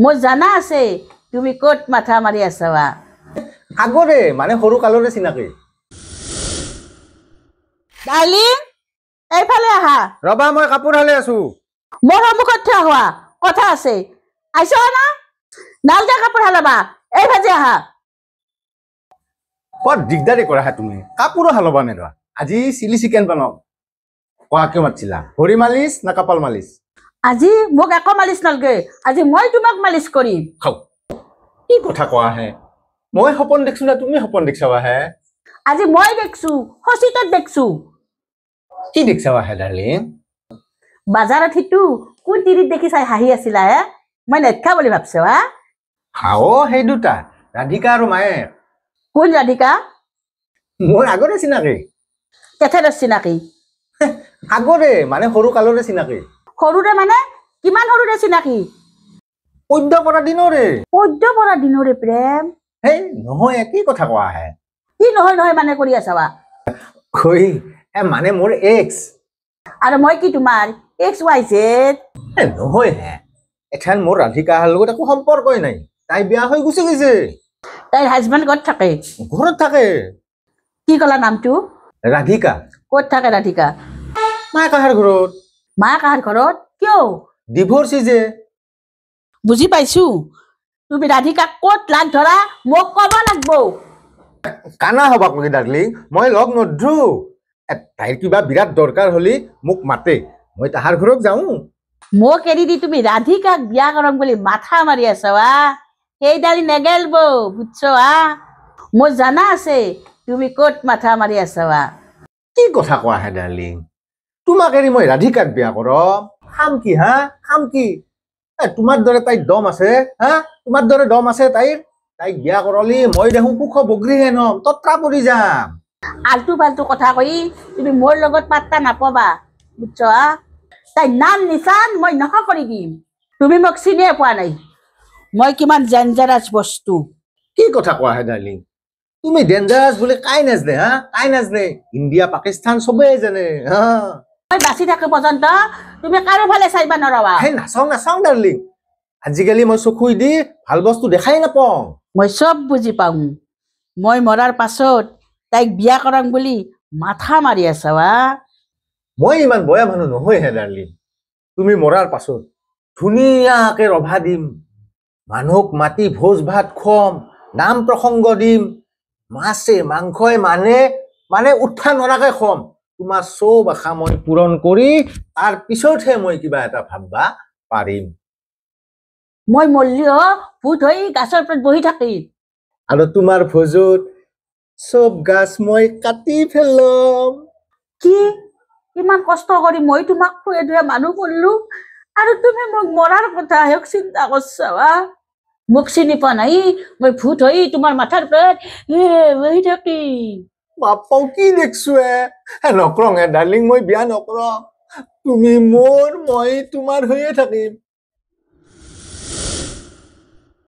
মোৰ জানা আছে তুমি ক'ত মাথা মাৰি আছা বা আগৰে মানে সৰু কালৰে চিনাকি ডাৰ্লিং এইফালে আহা ৰবা মই কাপোৰ হালে আছো মোৰ সন্মুখত থিয় হোৱা কথা আছে আহিছ না নালজা কাপোৰ হালাবা এই ভাজি আহা বৰ দিগদাৰি কৰা হে তুমি কাপোৰো হালবা নেৰা আজি চিলি চিকেন বনাও কোৱা কিয় মাতিছিলা ভৰি মালিচ না কপাল মালিচ আজি মোক একো মালিচ নালগে আজি মই তোমাক মালিচ কৰিম খাও কি কথা কোৱা হে মই সপোন দেখছো না তুমি সপোন দেখছাবা হে আজি মই দেখছো হচিতত দেখছো কি দেখছাবা হে ডাৰ্লিং বাজাৰত হিতু কোন তিৰিত দেখি চাই হাঁহি আছিলা হে মই নেটখা বুলি ভাবছো হা হাও সেই দুটা ৰাধিকা আৰু মায়ে কোন ৰাধিকা মোৰ আগৰে চিনাকি তেখেতৰ চিনাকি আগৰে মানে সৰু কালৰে চিনাকি সৰুৰে মানে কিমান সৰুৰে চিনাকি পদ্য পৰা দিনৰে পদ্য পৰা দিনৰে প্ৰেম হেই নহয় কি কথা কোৱা হে কি নহয় নহয় মানে কৰি আছা বা কই মানে মোৰ এক্স আৰু মই কি তোমাৰ এক্স ৱাই জেড নহয় হে এখন মোৰ ৰাধিকা লগত একো সম্পৰ্কই নাই তাই বিয়া হৈ গুচি গৈছে তাইৰ হাজবেণ্ড ক'ত থাকে ঘৰত থাকে কি ক'লা নামটো ৰাধিকা ক'ত থাকে ৰাধিকা মায়ে কাহাৰ ঘৰত মা কাহাৰ ঘৰত কিয় ডিভোৰ্চি যে বুজি পাইছো তুমি ৰাধিকাক ক'ত লাগ ধৰা মোক ক'ব লাগব কানা হবা কলি ডাৰ্লিং মই লগ নধৰো তাইৰ কিবা বিৰাট দৰকাৰ হলি মোক মাতে মই তাহাৰ ঘৰত যাওঁ মোক এৰি দি তুমি ৰাধিকাক বিয়া কৰাম বুলি মাথা মাৰি আছা সেইডালি নেগেলব বুজছো মোৰ জানা আছে তুমি ক'ত মাথা মাৰি আছা কি কথা কোৱা হে ডাৰ্লিং তোমাক এৰি মই ৰাধিকাক বিয়া কৰম খাম কি হা খাম কি তোমাৰ দৰে তাইৰ দম আছে হা তোমাৰ দৰে দম আছে তাইক বিয়া কৰলি মই দেখোন কুখ বগৰীহে নম তত্ৰা পৰি যাম আলটু ফালটু কথা কৈ তুমি মোৰ লগত পাত্তা নাপাবা বুজছো তাই নাম নিচান মই নখ কৰি দিম তুমি মোক চিনিয়ে পোৱা নাই মই কিমান ডেঞ্জাৰাছ বস্তু কি কথা কোৱা হে ডাৰ্লিং তুমি ডেঞ্জাৰাছ বুলি কাই নাজনে হা কাই নাজনে ইণ্ডিয়া পাকিস্তান চবেই জানে হা মই বাচি থাকো পৰ্যন্ত তুমি কাৰো ফালে চাইবা নৰবা হে নাচাওঁ ডাৰ্লিং আজিকালি মই চকুই দি ভাল বস্তু দেখাই নাপাওঁ মই চব বুজি পাওঁ মই মৰাৰ পাছত তাইক বিয়া কৰাম বুলি মাথা মাৰি আছা মই ইমান বয়া মানুহ নহয় হে ডাৰ্লিং তুমি মৰাৰ পাছত ধুনীয়াকে ৰভা দিম মানুহক মাতি ভোজ ভাত খুৱাম নাম প্ৰসংগ দিম মাছে মাংসই মানে উঠা নৰাকে খুৱাম তোমাৰ চব আশা মই পূৰণ কৰি তাৰ পিছতহে মই কিবা এটা ভাববা পাৰিম মই মল্লিও ভূত হৈ গাছৰ ওপৰত বহি থাকিম আৰু তোমাৰ ভোজত চব গাছ মই কাটি পেলাম কি ইমান কষ্ট কৰি মই তোমাক খুৱাই ধুৱাই মানুহ কৰিলো আৰু তুমি মোক মৰাৰ কথা হেক চিন্তা কৰছা মোক চিনি পোৱা নাই মই ভূত হৈ তোমাৰ মাথাৰ ওপৰত বহি থাকিম বাপাও কি দেখছো নকৰং ডাৰ্লিং মই বিয়া নকৰং তুমি মোৰ মই তোমাৰ হৈয়ে থাকিম